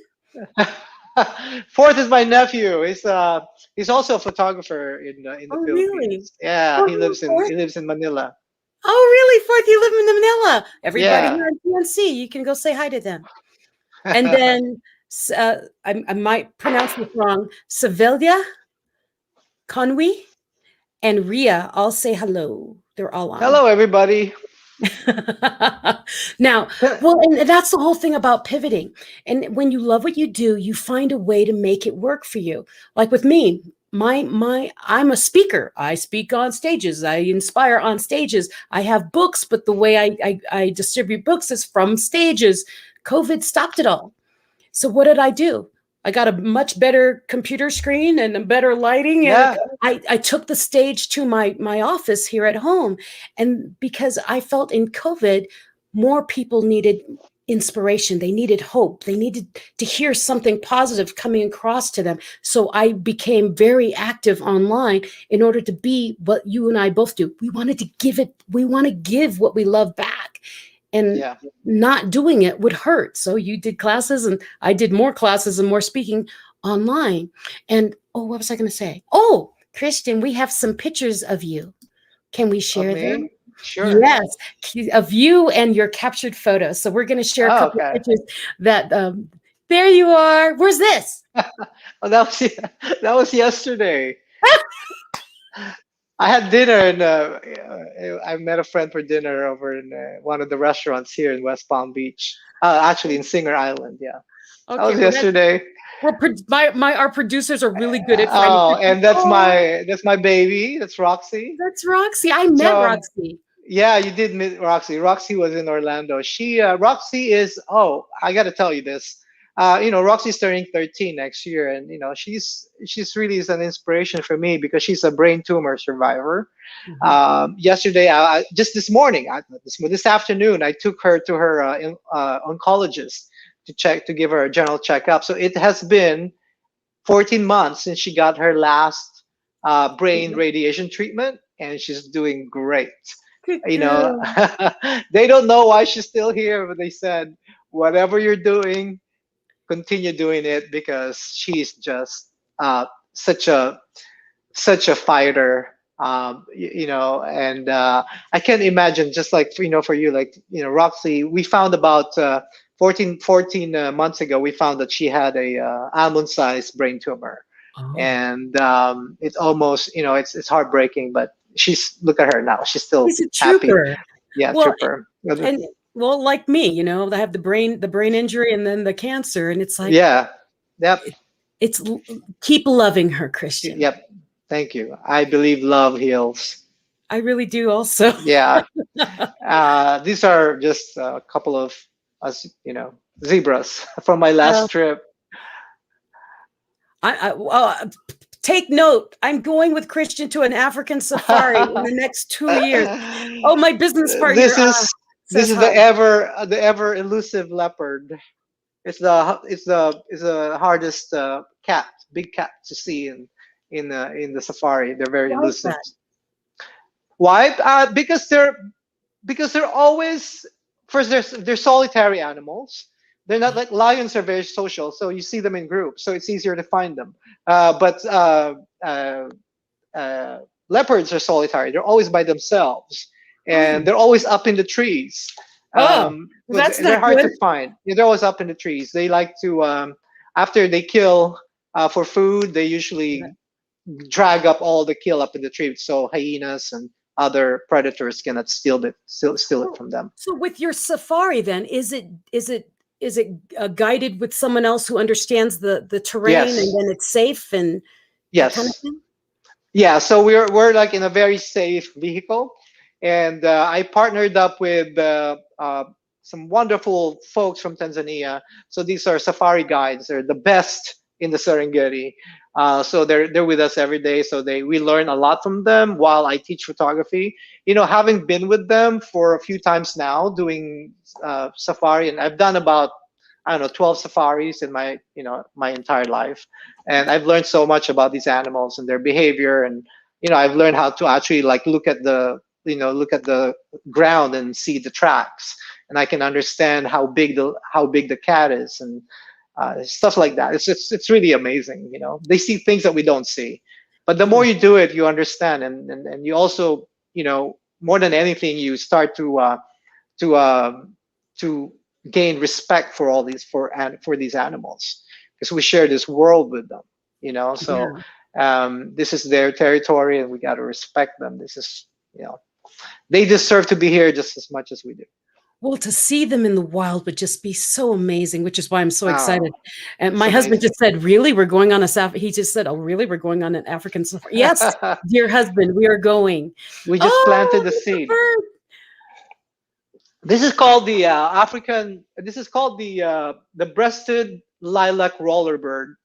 Fourth is my nephew. He's also a photographer in the Philippines. Really? Yeah, he lives in Manila. Oh, really, Fourth? You live in Manila. Everybody Yeah. here on PNC, you can go say hi to them. And then I might pronounce this wrong. Sevilla, Conwy, and Ria all say hello. They're all on. Hello, everybody. Now, well, and that's the whole thing about pivoting. And when you love what you do, you find a way to make it work for you. Like with me, I'm a speaker. I speak on stages. I inspire on stages. I have books, but the way I distribute books is from stages. COVID stopped it all. So what did I do? I got a much better computer screen and a better lighting. Yeah. And I took the stage to my office here at home. And because I felt in COVID, more people needed inspiration. They needed hope. They needed to hear something positive coming across to them. So I became very active online in order to be what you and I both do. We want to give what we love back. And not doing it would hurt. So you did classes and I did more classes and more speaking online. And what was I going to say? Oh, Christian, we have some pictures of you. Can we share them? Sure. Yes, of you and your captured photos. So we're going to share a couple of pictures that, there you are. Where's this? Oh, that was yesterday. I had dinner and I met a friend for dinner over in one of the restaurants here in West Palm Beach. Actually, in Singer Island. Yeah, okay, that was yesterday. Our producers are really good at. And that's my baby. That's Roxie. That's Roxie. I met Roxie. Yeah, you did meet Roxie. Roxie was in Orlando. Roxie is. Oh, I got to tell you this. Roxie's turning 13 next year, and she's really is an inspiration for me because she's a brain tumor survivor. Mm-hmm. Yesterday, just this morning, this afternoon, I took her to her oncologist to give her a general checkup. So it has been 14 months since she got her last brain radiation treatment, and she's doing great. They don't know why she's still here, but they said, whatever you're doing, continue doing it because she's just such a fighter, and I can't imagine just like for you, like Roxie, we found about 14 months ago, we found that she had a almond-sized brain tumor. And it almost it's heartbreaking, but look at her now, she's still happy. Yeah, trooper. And well, like me, I have the brain injury and then the cancer, and it's like, it's keep loving her, Christian. Yep. Thank you. I believe love heals. I really do also. Yeah. These are just a couple of us, zebras from my last trip. Take note. I'm going with Christian to an African safari in the next 2 years. Oh, my business partner. This Says is hi. the ever elusive leopard. It's the hardest cat, big cat to see in the safari. They're very Why is elusive. that? Why? Because they're always first they're solitary animals. They're not like lions are very social, so you see them in groups, so it's easier to find them. But uh, uh, Leopards are solitary. They're always by themselves, and Oh, they're always up in the trees. oh, well, So that's they're not hard good. to find. Yeah, they're always up in the trees. They like to after they kill for food. They usually drag up all the kill up in the tree, so hyenas and other predators cannot steal it So, from them. so with your safari, then is it guided with someone else who understands the terrain, and Yes, then it's safe and that kind of yes, thing? yeah. So we're like in a very safe vehicle, and I partnered up with some wonderful folks from Tanzania. So these are safari guides. They're the best in the Serengeti. So they're with us every day. So we learn a lot from them while I teach photography. Having been with them for a few times now, doing safari, and I've done about, I don't know, 12 safaris in my entire life, and I've learned so much about these animals and their behavior, and I've learned how to actually like look at the ground and see the tracks, and I can understand how big the cat is, and stuff like that. It's really amazing. They see things that we don't see, but the more Mm. you do it, you understand, and you also, more than anything, you start to to gain respect for all these for these animals, because we share this world with them. So Yeah. this is their territory, and we got to respect them. This is, they deserve to be here just as much as we do. Well, to see them in the wild would just be so amazing, which is why I'm so Oh, excited. And it's my husband amazing. just said, "Really, we're going on a safari?" He just said, "Oh, really? We're going on an African safari?" Yes, dear husband, we are going. We just planted Oh, the it's a seed. bird. This is called the African. This is called the breasted lilac roller bird.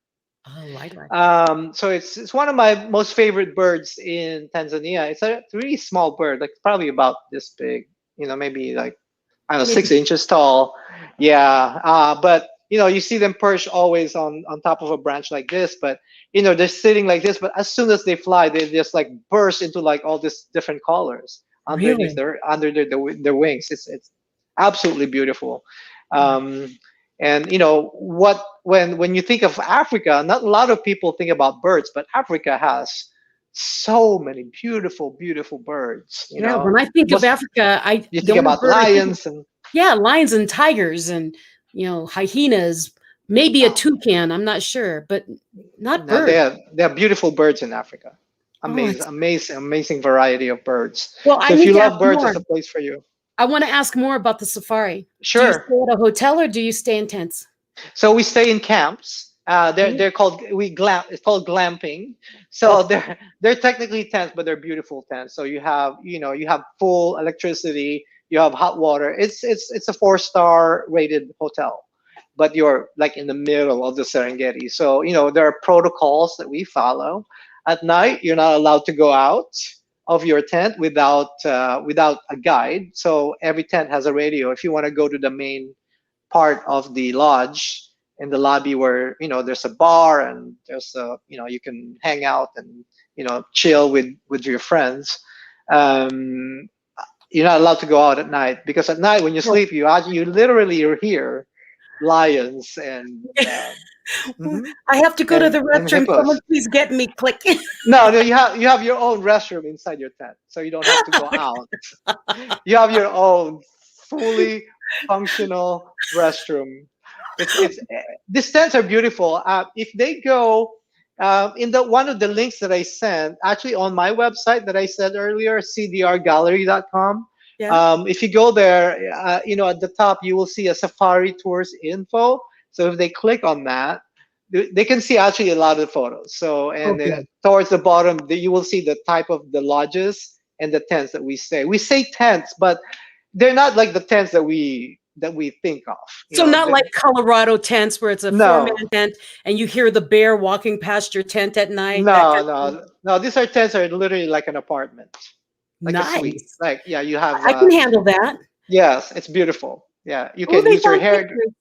Oh, lilac. So it's one of my most favorite birds in Tanzania. It's a really small bird, like probably about this big. Maybe like, I don't know, Maybe 6 inches tall. Yeah, but you see them perch always on top of a branch like this, but they're sitting like this. But as soon as they fly, they just like burst into like all these different colors underneath really. their wings. It's absolutely beautiful. Um, and what when you think of Africa, not a lot of people think about birds, but Africa has so many beautiful, beautiful birds. Yeah, when I think of Most Africa, I you the think only about bird I think of, lions and yeah, lions and tigers and hyenas, maybe a oh, toucan. I'm not sure, but not no, birds. they have beautiful birds in Africa. Oh, Amazing, amazing, amazing variety of birds. well, So I if need you to ask love birds, more. it's a place for you. I want to ask more about the safari. Do you Sure. stay at a hotel or do you stay in tents? So we stay in camps. Mm. They're called we glam. It's called glamping. So Okay, they're technically tents, but they're beautiful tents. So you have full electricity. You have hot water. It's a 4-star rated hotel, but you're like in the middle of the Serengeti. So there are protocols that we follow. At night, you're not allowed to go out of your tent without a guide. So every tent has a radio. If you want to go to the main part of the lodge in the lobby, where there's a bar, and there's you can hang out and chill with your friends. um, you're not allowed to go out at night, because at night when you well, sleep, you literally hear lions and mhm, I have to go to the and restroom. Someone hippos. please get me. Click. No, you have your own restroom inside your tent, so you don't have to go out. You have your own fully functional restroom. It's These tents are beautiful. If they go in the one of the links that I sent, actually on my website that I said earlier, cdrgallery.com. Yeah. If you go there, at the top you will see a safari tours info. So if they click on that, they can see actually a lot of the photos. So, Oh, and good. towards the bottom, you will see the type of the lodges and the tents that we stay. We say tents, but they're not like the tents that we think of. So not like Colorado tents where it's a four-man No, tent and you hear the bear walking past your tent at night. That no, kind of thing. no, no. These are tents are literally like an apartment, like a suite. Nice. Like, yeah, you have I can handle that. Yes, it's beautiful. Yeah, you Oh, can they use your found hair. pictures.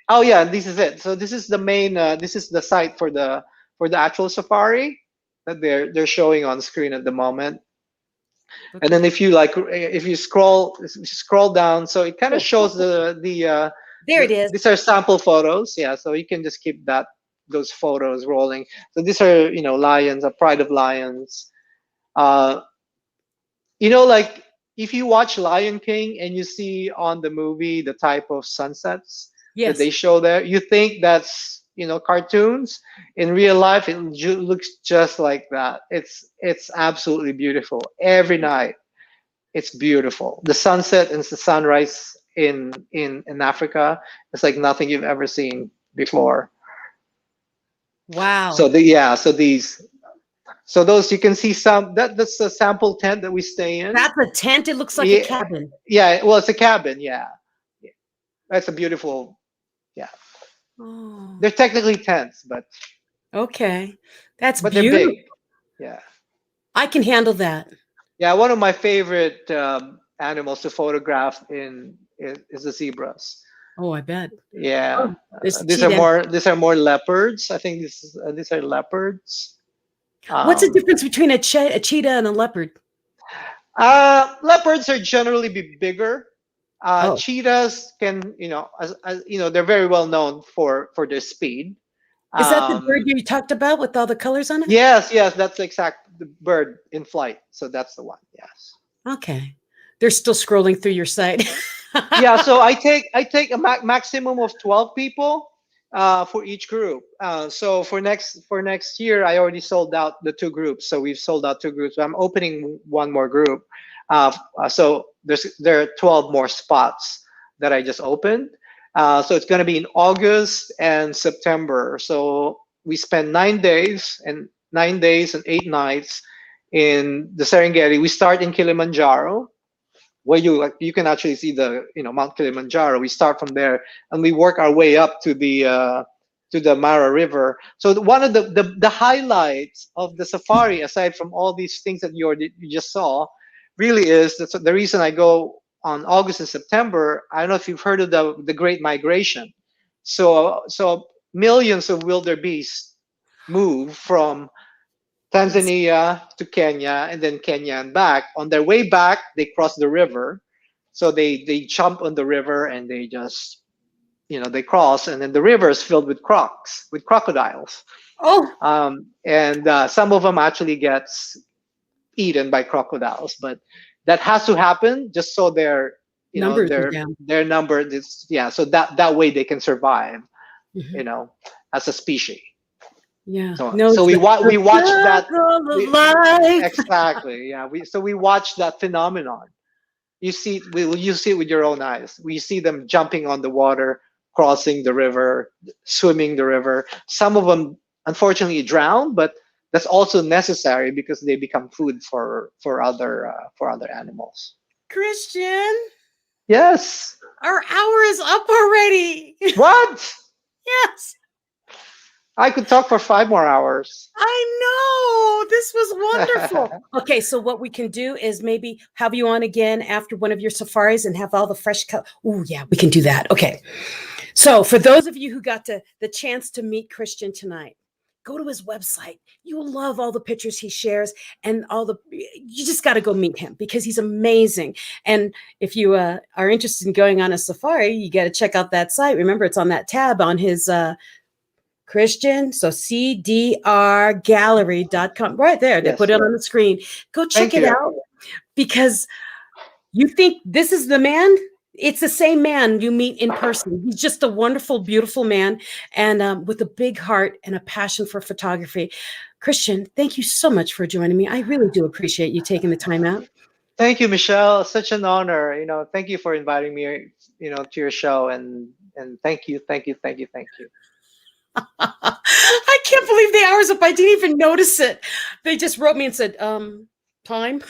Oh yeah, this is it. So this is the main. This is the site for the actual safari that they're showing on screen at the moment. And Okay. then if you like, if you scroll down, so it kind of Oh, shows oh, there it is. these are sample photos. Yeah, so you can just keep those photos rolling. So these are lions, a pride of lions. Uh, like if you watch Lion King and you see on the movie the type of sunsets that Yes. they show there, you think that's cartoons. In real life, it looks just like that. It's absolutely beautiful every night. It's beautiful. The sunset and the sunrise in Africa is like nothing you've ever seen before. So Wow. those you can see that's a sample tent that we stay in. That's a tent. It looks like a Yeah, cabin. yeah. Well, it's a cabin. Yeah, that's a beautiful. Yeah, Oh, they're technically tents, but okay. That's they're big. beautiful. Yeah, I can handle that. yeah. One of my favorite animals to photograph is the zebras. Oh, I bet. Yeah, Oh, there's a these are cheetah. more leopards. I think these are leopards. What's the Um, difference between a cheetah and a leopard? Leopards are generally be bigger. Oh, Cheetahs can, as they're very well known for their speed. is that the bird Um, you talked about with all the colors on it? yes, that's the bird in flight. So that's the one. Yes. Okay. They're still scrolling through your site. Yeah. So I take a maximum of 12 people for each group. So for next year, I already sold out the two groups. So we've sold out two groups. I'm opening one more group. So there are 12 more spots that I just opened. So it's going to be in August and September. So we spend 9 days and 8 nights in the Serengeti. We start in Kilimanjaro, where you can actually see the Mount Kilimanjaro. We start from there and we work our way up to the Mara River. So one of the highlights of the safari, aside from all these things that you just saw, really is that's the reason I go on August and September. I don't know if you've heard of the Great Migration. So millions of wildebeest move from Tanzania to Kenya and then Kenya and back. On their way back, they cross the river. So they jump on the river and they just they cross, and then the river is filled with crocodiles. Oh, And some of them actually gets eaten by crocodiles, but that has to happen just so their numbers are down. their number is, yeah, so that way they can survive, Mhm. as a species. Yeah. So No, it's we watch that. struggle of We, life. exactly. Yeah. We watch that phenomenon. You see it with your own eyes. We see them jumping on the water, crossing the river, swimming the river. Some of them unfortunately drown, but that's also necessary because they become food for other animals. Christian, Yes. our hour is up already. What? Yes. I could talk for 5 more hours. I know. This was wonderful. Okay, so what we can do is maybe have you on again after one of your safaris and have all the fresh color. Oh, yeah, we can do that. Okay. So for those of you who got the chance to meet Christian tonight, go to his website. You will love all the pictures he shares and you just got to go meet him because he's amazing. And if you are interested in going on a safari, you got to check out that site. Remember, it's on that tab on his Christian. So cdrgallery.com right there. They Yes. put it on the screen. Go check Thank it you. out because you think this is the man. It's the same man you meet in person. He's just a wonderful, beautiful man and with a big heart and a passion for photography. Christian, thank you so much for joining me. I really do appreciate you taking the time out. Thank you, Michelle. Such an honor. Thank you for inviting me, to your show, and thank you. I can't believe the hour's up. I didn't even notice it. They just wrote me and said, time.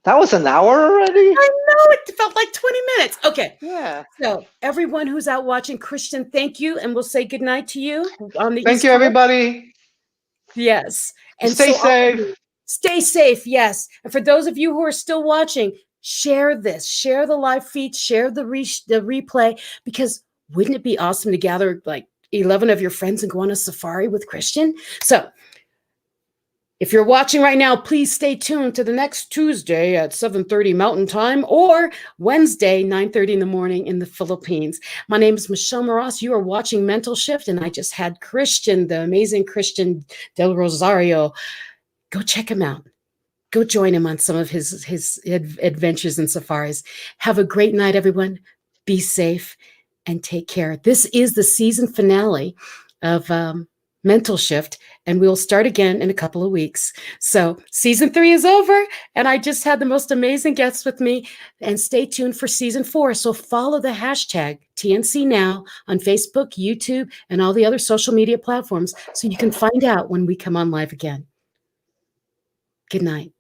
That was an hour already? I know, it felt like 20 minutes. Okay. Yeah. So everyone who's out watching, Christian, thank you. And we'll say goodnight to you on the Thank East you, Coast. everybody. Yes. And Stay so safe. stay safe. Yes. And for those of you who are still watching, share this, share the live feed, share the replay, because wouldn't it be awesome to gather like 11 of your friends and go on a safari with Christian? So if you're watching right now, please stay tuned to the next Tuesday at 7:30 Mountain Time or Wednesday, 9:30 in the morning in the Philippines. My name is Michelle Mras. You are watching Mental Shift, and I just had Christian, the amazing Christian Del Rosario. Go check him out. Go join him on some of his adventures and safaris. Have a great night, everyone. Be safe and take care. This is the season finale of Mental Shift, and we'll start again in a couple of weeks. So season 3 is over, and I just had the most amazing guests with me. And stay tuned for season 4. So follow the hashtag TNC Now on Facebook, YouTube, and all the other social media platforms so you can find out when we come on live again. Good night.